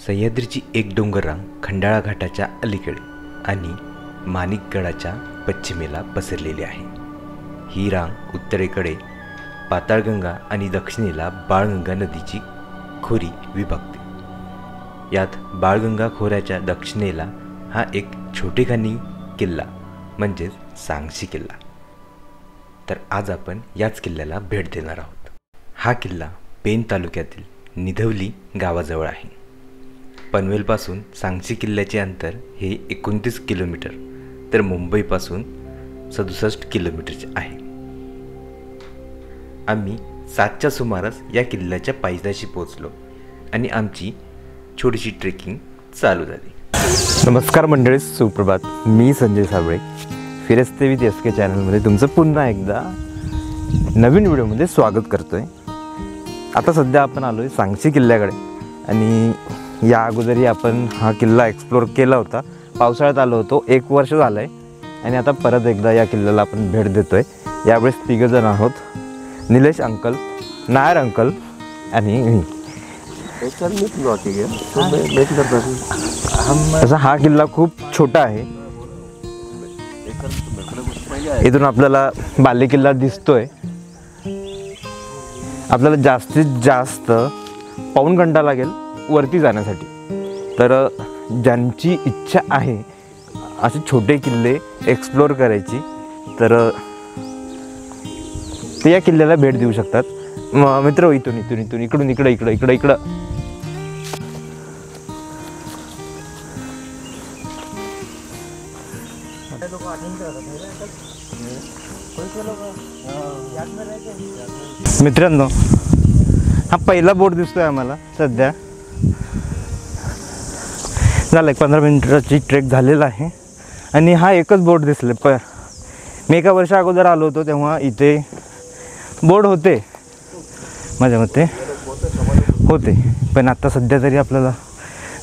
सह्याद्रीची एक डोंगररांग खंडाळा घाटाच्या अलीकडे आणि माणिकगडाच्या पश्चिमेला पसरलेली आहे। ही रांग उत्तरेकडे पाताळगंगा आणि दक्षिणेला बाळगंगा नदीची खोरी विभागते। यात बाळगंगा खोऱ्याच्या दक्षिणेला हा एक छोटेखानी किल्ला म्हणजेच सांगशी किल्ला। तर आज आपण याच किल्ल्याला भेट देणार आहोत। हा किल्ला पेन तालुक्यातील निधवली गावाजवळ आहे। पनवेलपासून सांगशी किल्ल्याचे अंतर हे 29 किलोमीटर तर मुंबईपासून 67 किलोमीटरचे आहे। आम्ही 7च्या सुमारास या किल्ल्याच्या पायथ्याशी पोहोचलो आणि आमची छोटीशी ट्रेकिंग चालू झाली। नमस्कार मंडळी, सुप्रभात। मी संजय साबळे, फिरस्ते विथ एस के चॅनलमध्ये तुमचं पुन्हा एकदा नवीन व्हिडिओमध्ये स्वागत करतोय। आता सध्या आपण आलोय सांगशी किल्ल्याकडे आणि या अगोदरही आपण हा किल्ला एक्सप्लोर केला होता। पावसाळ्यात आलो होतो, 1 वर्ष झालं आहे आणि आता परत एकदा या किल्ल्याला आपण भेट देतोय। यावेळेस 3 जण आहोत, निलेश अंकल, नायर अंकल आणि मी। असा हा किल्ला खूप छोटा आहे। इथून आपल्याला बाले किल्ला दिसतोय। आपल्याला जास्तीत जास्त पाऊण घंटा लागेल वरती जाण्यासाठी। तर ज्यांची इच्छा आहे असे छोटे किल्ले एक्सप्लोर करायची तर ते या किल्ल्याला भेट देऊ शकतात। मित्र इथून इथून इथून इकडून इकडं इकडं इकडं इकडं मित्रांनो, हा पहिला बोट दिसतोय आम्हाला। सध्या झालं 15 मिनिटाची ट्रेक झालेला आहे आणि हा एकच बोट दिसले। मी 1 वर्षा अगोदर आलो होतो तेव्हा इथे बोट होते, माझ्या मते होते, पण आता सध्या तरी आपल्याला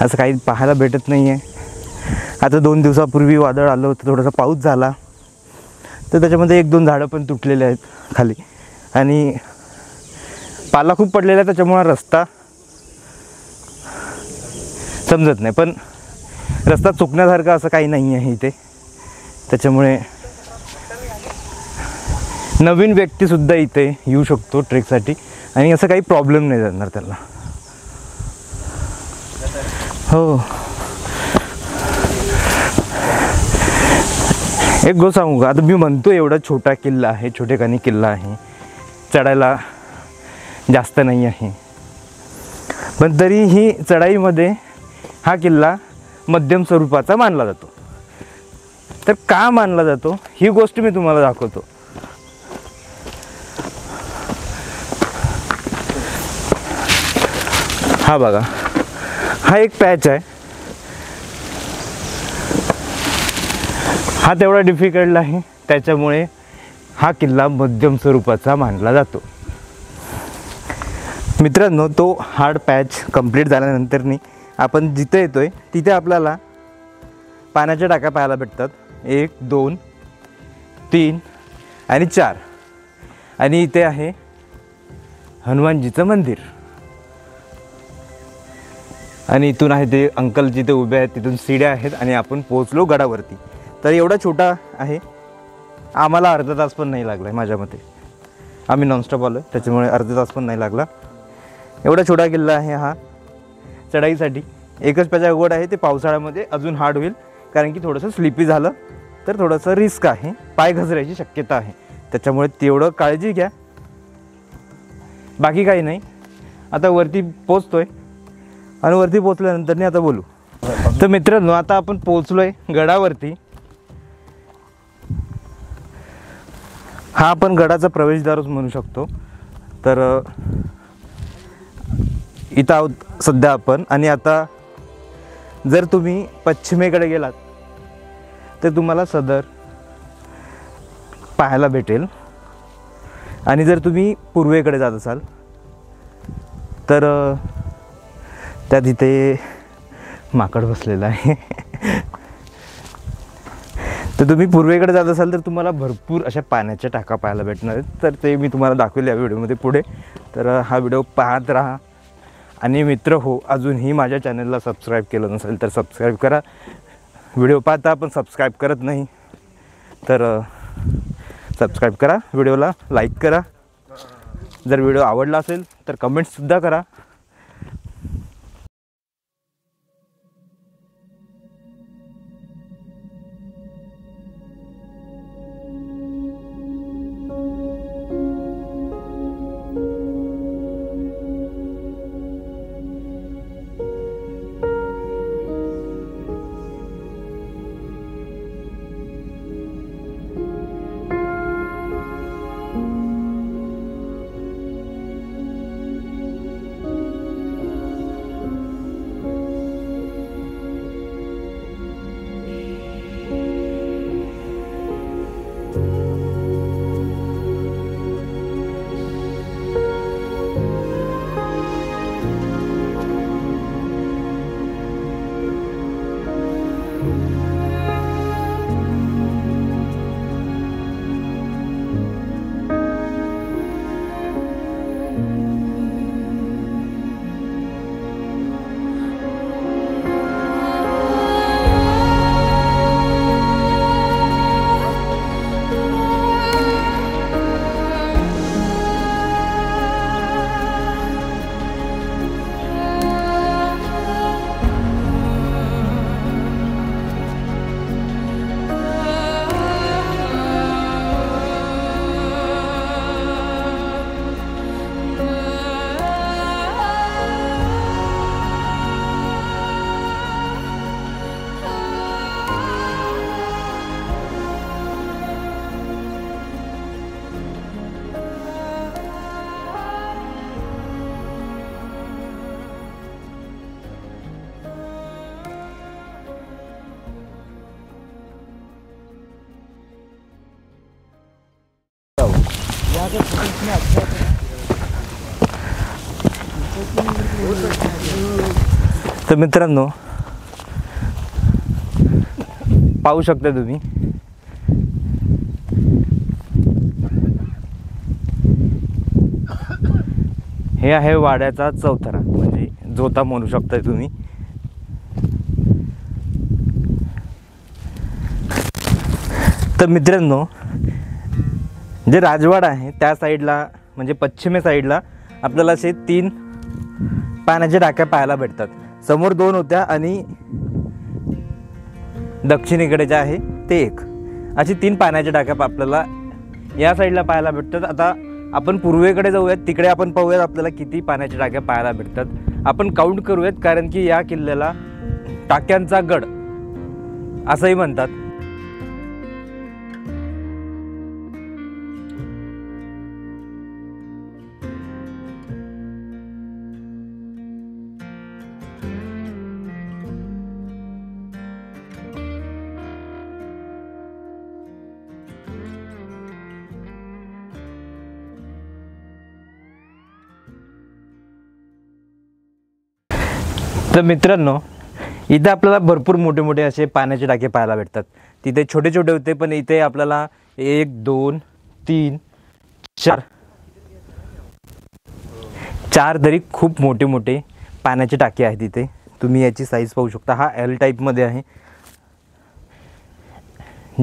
असं काही पाहायला भेटत नाही आहे। आता 2 दिवसापूर्वी वादळ आलं होतं, थोडासा पाऊस झाला तर त्याच्यामध्ये 1-2 झाडं पण तुटलेले आहेत खाली आणि पाला खूप पडलेला आहे, त्याच्यामुळे रस्ता समजत नाही। पण रस्ता चुकण्यासारखा असं काही नाही आहे इथे, त्याच्यामुळे नवीन व्यक्तीसुद्धा इथे येऊ शकतो ट्रेकसाठी आणि असं काही प्रॉब्लेम नाही जाणार त्याला। हो, एक गोष्ट सांगू का, आता मी म्हणतो एवढा छोटा किल्ला आहे, छोटेखानी किल्ला आहे, चढायला जास्त नाही आहे, पण तरीही चढाईमध्ये हा किल्ला मध्यम स्वरूपाचा मानला जातो। तर का मानला जातो ही गोष्ट मी तुम्हाला दाखवतो। हा बघा, हा एक पॅच आहे। हा तेवढा डिफिकल्ट आहे, त्याच्यामुळे हा किल्ला मध्यम स्वरूपाचा मानला जातो। मित्रांनो, तो हार्ड पॅच कंप्लीट झाल्यानंतरनी आपण जिथे येतोय तिथे आपल्याला पाण्याच्या टाक्या पाहायला भेटतात। 1, 2, 3 आणि 4 आणि इथे आहे हनुमानजीचं मंदिर आणि इथून आहे ते अंकल जिथे उभे आहेत तिथून सीड्या आहेत आणि आपण पोहोचलो गडावरती। तर एवढा छोटा आहे, आम्हाला अर्धा तास पण नाही लागला आहे माझ्या मते। आम्ही नॉनस्टॉप आलो आहे त्याच्यामुळे अर्धा तास पण नाही लागला। एवढा छोटा किल्ला आहे हा चढाईसाठी। एकच त्याचा अवघड आहे, ते पावसाळ्यामध्ये अजून हार्ड होईल कारण की थोडंसं स्लिपी झालं तर थोडंसं रिस्क आहे, पाय घसरायची शक्यता आहे, त्याच्यामुळे तेवढं काळजी घ्या, बाकी काही नाही। आता वरती पोचतोय आणि वरती पोचल्यानंतर आता बोलू। तर मित्रांनो, आता आपण पोचलोय गडावरती। हा आपण गडाचा प्रवेशद्वारच म्हणू शकतो। तर इथं आहोत सध्या आपण आणि आता जर तुम्ही पश्चिमेकडे गेलात तर तुम्हाला सदर पाहायला भेटेल आणि जर तुम्ही पूर्वेकडे जात असाल तर त्या तिथे माकड बसलेला आहे। तर तुम्ही पूर्वेकडे जात असाल तर तुम्हाला भरपूर अशा पाण्याच्या टाका पाहायला भेटणार आहेत। तर ते मी तुम्हाला दाखवेल या व्हिडिओमध्ये पुढे। तर हा व्हिडिओ पाहत राहा आणि मित्र हो, अजूनही माझ्या चॅनलला सबस्क्राईब केलं नसेल तर सबस्क्राईब करा. व्हिडिओ पाहता पण सबस्क्राईब करत नाही तर सबस्क्राईब करा. व्हिडिओला लाईक करा. जर व्हिडिओ आवडला असेल तर कमेंट्ससुद्धा करा. तर मित्रांनो, पाहू शकता तुम्ही हे आहे वाड्याचा चौथरा, म्हणजे जोता म्हणू शकताय तुम्ही. तर मित्रांनो, जे राजवाडा आहे त्या साईडला म्हणजे पश्चिमे साईडला आपल्याला असे 3 पाण्याच्या टाक्या पाहायला भेटतात. समोर 2 होत्या आणि दक्षिणेकडे जे आहे ते 1, अशी 3 पाण्याच्या टाक्या आपल्याला या साईडला पाहायला भेटतात. आता आपण पूर्वेकडे जाऊयात, तिकडे आपण पाहूयात आपल्याला किती पाण्याच्या टाक्या पाहायला भेटतात. आपण काउंट करूयात, कारण की या किल्ल्याला टाक्यांचा गड असंही म्हणतात. तर मित्रांनो, इथे आपल्याला भरपूर मोठे मोठे असे पाण्याचे टाके पाहायला भेटतात. तिथे छोटे छोटे होते, पण इथे आपल्याला 1 2 3 4 तरी खूप मोठे मोठे पाण्याचे टाके आहेत. इथे तुम्ही याची साईज पाहू शकता. हा L टाईपमध्ये आहे.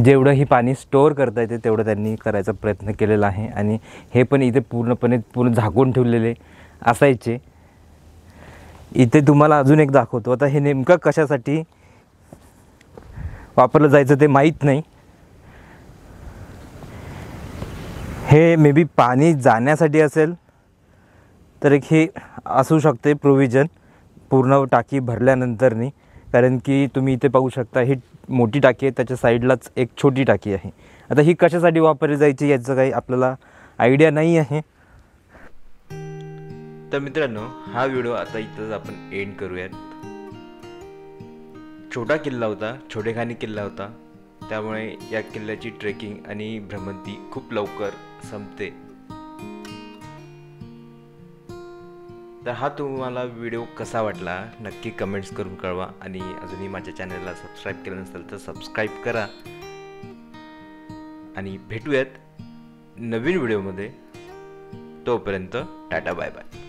जेवढं ही पाणी स्टोअर करता येते तेवढं त्यांनी करायचा प्रयत्न केलेला आहे. आणि हे पण इथे पूर्ण झाकून ठेवलेले असायचे. इथे तुम्हाला अजून एक दाखवतो. आता हे नेमकं कशासाठी वापरलं जायचं ते माहीत नाही. हे मे बी पाणी जाण्यासाठी असेल, तर एक हे असू शकते प्रोव्हिजन पूर्ण टाकी भरल्यानंतरनी. कारण की तुम्ही इथे पाहू शकता, ही मोठी टाकी आहे, त्याच्या साईडलाच एक छोटी टाकी आहे. आता ही कशासाठी वापरली जायची याचं काही आपल्याला आयडिया नाही आहे. तर मित्रांनो, हा व्हिडिओ आता इथंच आपण एंड करूयात. छोटा किल्ला होता, छोटेखानी किल्ला होता, त्यामुळे या किल्ल्याची ट्रेकिंग आणि भ्रमंती खूप लवकर संपते. तर हा तुम्हाला व्हिडिओ कसा वाटला नक्की कमेंट्स करून कळवा. आणि अजूनही माझ्या चॅनलला सबस्क्राईब केलं नसेल तर सबस्क्राईब करा. आणि भेटूयात नवीन व्हिडिओमध्ये. तोपर्यंत टाटा बाय बाय.